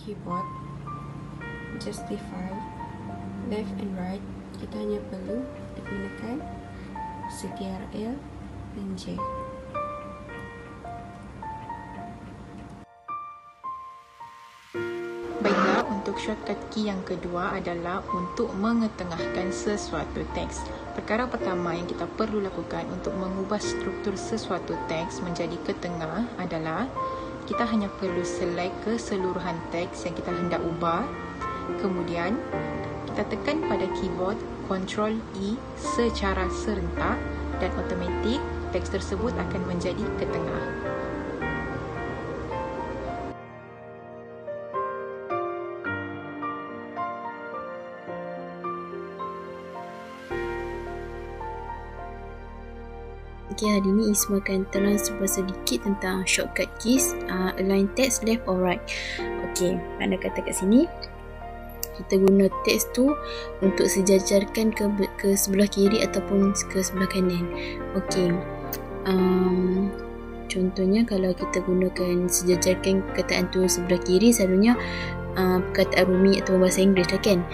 keyboard, justify, left and right, kita hanya perlu gunakan CTRL dan J. Baiklah, untuk shortcut key yang kedua adalah untuk mengetengahkan sesuatu teks. Perkara pertama yang kita perlu lakukan untuk mengubah struktur sesuatu teks menjadi ke tengah adalah kita hanya perlu select keseluruhan teks yang kita hendak ubah. Kemudian, kita tekan pada keyboard Ctrl E secara serentak dan automatik teks tersebut akan menjadi ke tengah. Okay, hari ni Isma akan terang sedikit tentang shortcut keys, align text left or right. Okay, anda kata kat sini kita guna teks tu untuk sejajarkan ke sebelah kiri ataupun ke sebelah kanan. Okay, contohnya kalau kita gunakan sejajarkan perkataan tu sebelah kiri, selalunya perkataan Rumi atau bahasa Inggeris lah kan.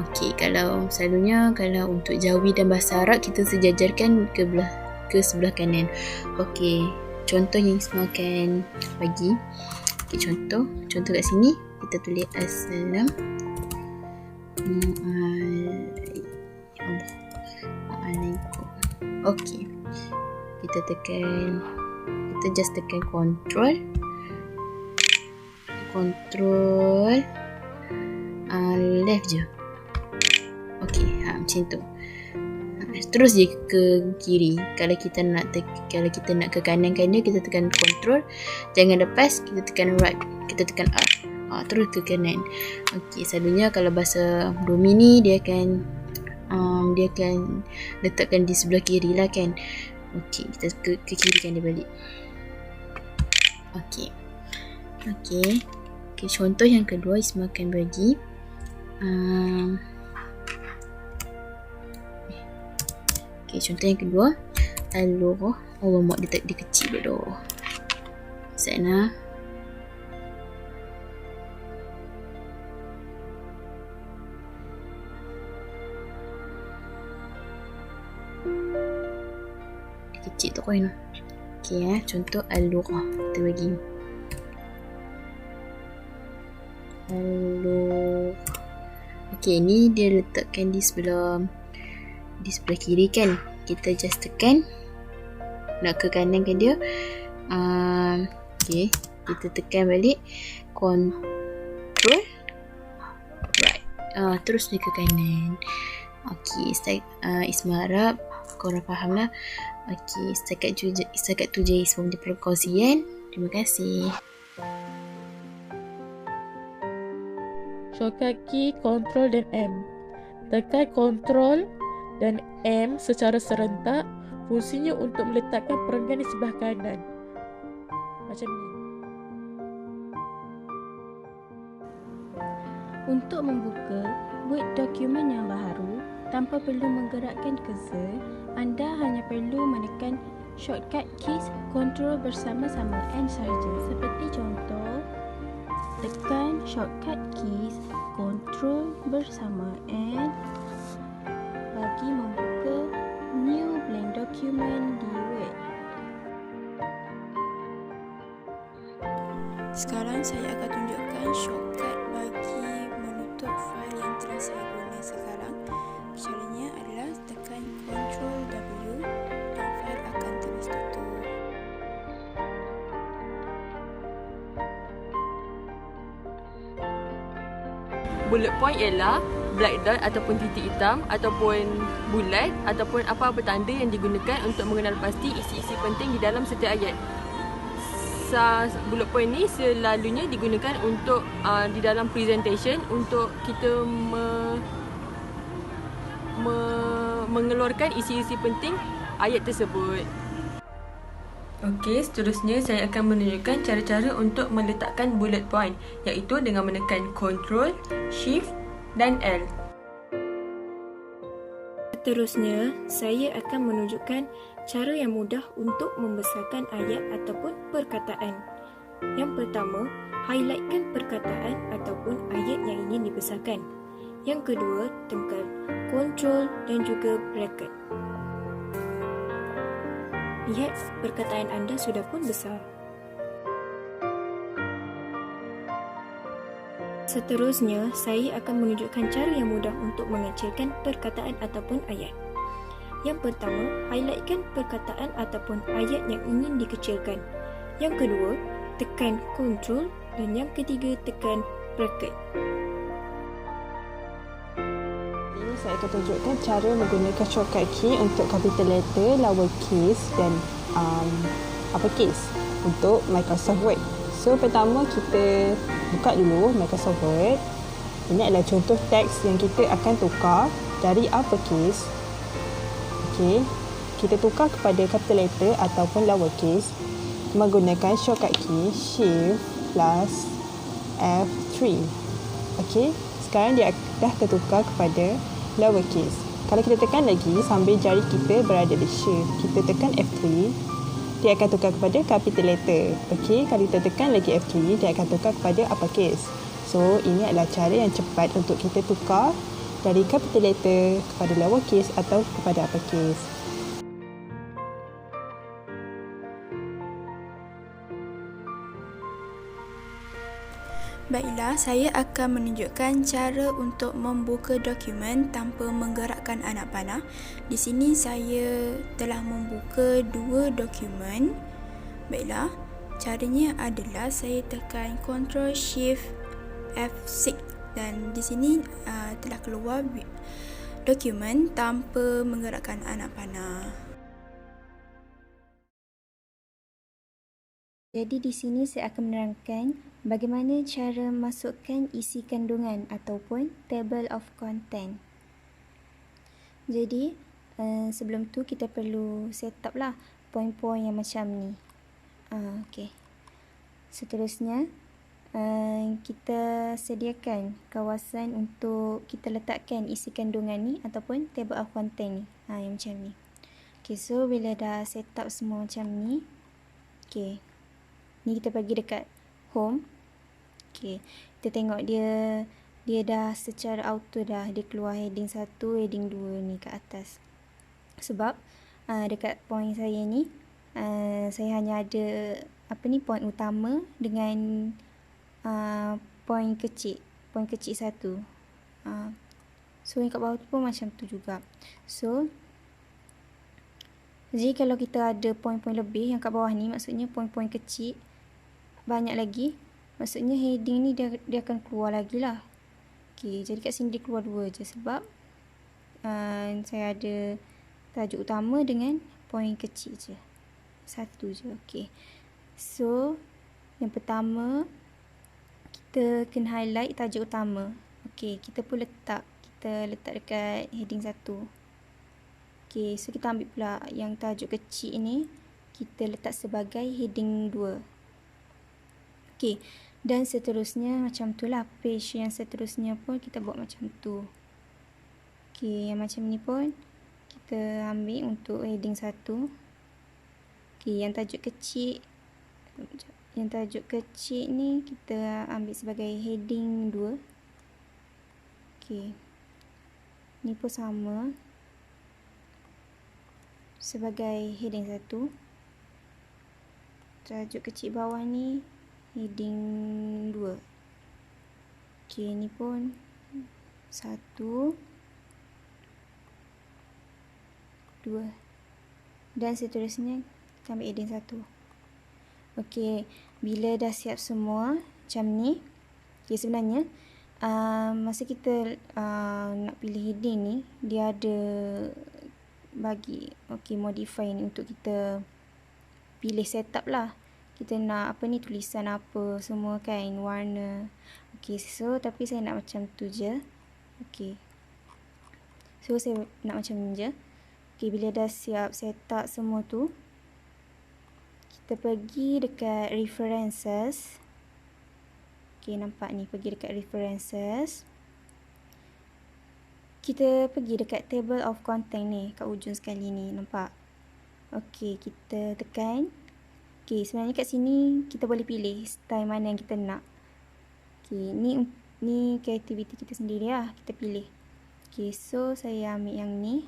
Okay, kalau selalunya kalau untuk Jawi dan bahasa Arab kita sejajarkan ke sebelah kanan. Okey, contoh yang Isma akan bagi. Okey, contoh kat sini kita tulis Assalamualaikum. Okey, kita just tekan Ctrl left je. Okey, macam tu. Terus je ke kiri. Kalau kita nak ke kanan dia, kita tekan Ctrl. Jangan lepas, kita tekan right. Kita tekan R. Terus ke kanan. Okey, selalunya kalau bahasa Rumi ni dia akan letakkan di sebelah kiri lah kan. Okey, kita ke kiri kan dia balik. Okey, contoh yang kedua Isma akan bagi. Okay, contoh yang kedua, Allah mak dia kecil dulu. Sana. Dia kecil tu koin. Okay, contoh Al-Lughah kita bagi. Okay, ni dia letakkan di sebelah kiri kan. Kita just tekan nak ke kanan kan dia. Okay, kita tekan balik Ctrl right. Terus dia ke kanan. Okay, Isma harap korang faham lah. Okay, setakat tu je Isma punya perkongsian. Terima kasih. Shortcut key Ctrl dan M. Tekan Ctrl dan M secara serentak. Fungsinya untuk meletakkan perenggan di sebelah kanan. Macam ni. Untuk membuka Word dokumen yang baru tanpa perlu menggerakkan cursor, anda hanya perlu menekan shortcut keys Ctrl bersama-sama N sahaja. Seperti contoh, tekan shortcut keys Ctrl bersama N bagi membuka new blank document di Word. Sekarang saya akan tunjukkan shortcut bagi menutup fail yang telah saya guna sekarang. Caranya adalah tekan Ctrl W dan fail akan terus tutup. Bullet point ialah black dot ataupun titik hitam ataupun bulat ataupun apa-apa tanda yang digunakan untuk mengenal pasti isi-isi penting di dalam setiap ayat. Bullet point ni selalunya digunakan untuk di dalam presentation untuk kita mengeluarkan isi-isi penting ayat tersebut. Okey, seterusnya saya akan menunjukkan cara-cara untuk meletakkan bullet point, iaitu dengan menekan Ctrl, Shift dan L. Seterusnya, saya akan menunjukkan cara yang mudah untuk membesarkan ayat ataupun perkataan. Yang pertama, highlightkan perkataan ataupun ayat yang ingin dibesarkan. Yang kedua, tekan Ctrl dan juga bracket. Lihat, perkataan anda sudah pun besar. Seterusnya, saya akan menunjukkan cara yang mudah untuk mengecilkan perkataan ataupun ayat. Yang pertama, highlightkan perkataan ataupun ayat yang ingin dikecilkan. Yang kedua, tekan Ctrl dan yang ketiga, tekan bracket. Ini saya akan tunjukkan cara menggunakan shortcut key untuk capital letter, lowercase dan uppercase untuk Microsoft Word. So, pertama kita buka dulu Microsoft Word. Ini adalah contoh teks yang kita akan tukar dari uppercase. Okey, kita tukar kepada capital letter ataupun lowercase menggunakan shortcut key Shift plus F3. Okey, sekarang dia dah tertukar kepada lowercase. Kalau kita tekan lagi sambil jari kita berada di Shift, kita tekan F3, dia akan tukar kepada capital letter. Okey, kalau kita tekan lagi F3, dia akan tukar kepada uppercase. So, ini adalah cara yang cepat untuk kita tukar dari capital letter kepada lowercase atau kepada uppercase. Baiklah, saya akan menunjukkan cara untuk membuka dokumen tanpa menggerakkan anak panah. Di sini saya telah membuka dua dokumen. Baiklah, caranya adalah saya tekan Ctrl Shift F6 dan di sini telah keluar dokumen tanpa menggerakkan anak panah. Jadi di sini saya akan menerangkan bagaimana cara masukkan isi kandungan ataupun table of content. Jadi sebelum tu kita perlu set up lah poin-poin yang macam ni. Okey. Seterusnya kita sediakan kawasan untuk kita letakkan isi kandungan ni ataupun table of content ni. Yang macam ni. Okey, so bila dah set up semua macam ni, okey. Ni kita pergi dekat home. Okey, kita tengok dia dah secara auto dah dia keluar heading 1, heading 2 ni kat atas. Sebab dekat point saya ni saya hanya ada point utama dengan point kecil satu. So yang kat bawah tu pun macam tu juga. So jadi kalau kita ada poin-poin lebih yang kat bawah ni, maksudnya poin-poin kecil banyak lagi, maksudnya heading ni dia akan keluar lagi lah. Okey, jadi kat sini dia keluar 2 je sebab saya ada tajuk utama dengan poin kecil je. 1 je. Okey. So, yang pertama kita kena highlight tajuk utama. Okey, kita pun letak dekat heading 1. Okey, so kita ambil pula yang tajuk kecil ni, kita letak sebagai heading 2. Okey, dan seterusnya macam tu lah. Page yang seterusnya pun kita buat macam tu. Okey, yang macam ni pun kita ambil untuk heading 1. Okey, yang tajuk kecil ni kita ambil sebagai heading 2. Okey, ni pun sama sebagai heading 1. Tajuk kecil bawah ni heading 2. Okey, ni pun 1, 2 dan seterusnya kita ambil heading 1. Okey, bila dah siap semua macam ni, okay, sebenarnya masa kita nak pilih heading ni, dia ada bagi modify ni untuk kita pilih setup lah. Kita nak tulisan apa semua kan, warna. Okey, so tapi saya nak macam tu je. Okey, so saya nak macam ni je. Okey, bila dah siap setup semua tu, kita pergi dekat references. Okey, nampak ni, pergi dekat references. Kita pergi dekat table of content ni, kat ujung sekali ni, nampak? Okey, kita tekan. Okey, sebenarnya kat sini kita boleh pilih style mana yang kita nak. Okay, ni kreativiti kita sendiri lah. Kita pilih. Okay, so saya ambil yang ni.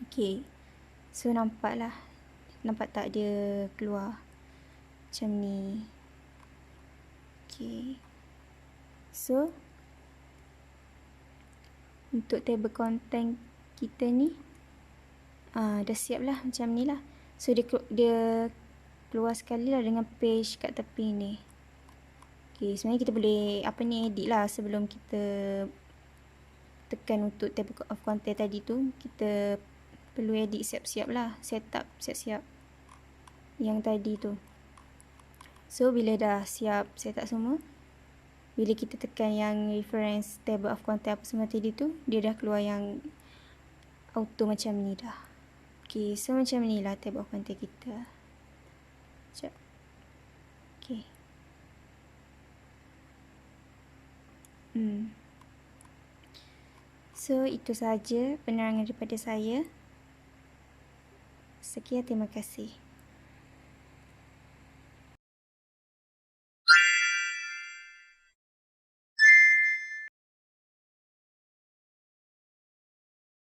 Okay, so nampak tak dia keluar macam ni. Okay, so untuk table content kita ni dah siap lah macam ni lah. So dia keluar sekali lah dengan page kat tepi ni. Okay, sebenarnya kita boleh edit lah sebelum kita tekan untuk table of content tadi tu. Kita perlu edit siap-siap lah, setup siap-siap yang tadi tu. So bila dah siap setup semua, bila kita tekan yang reference table of content apa semua tadi tu, dia dah keluar yang auto macam ni dah. Okay, so macam ni lah table of content kita. Sekejap. Okay. So itu saja penerangan daripada saya. Sekian, terima kasih.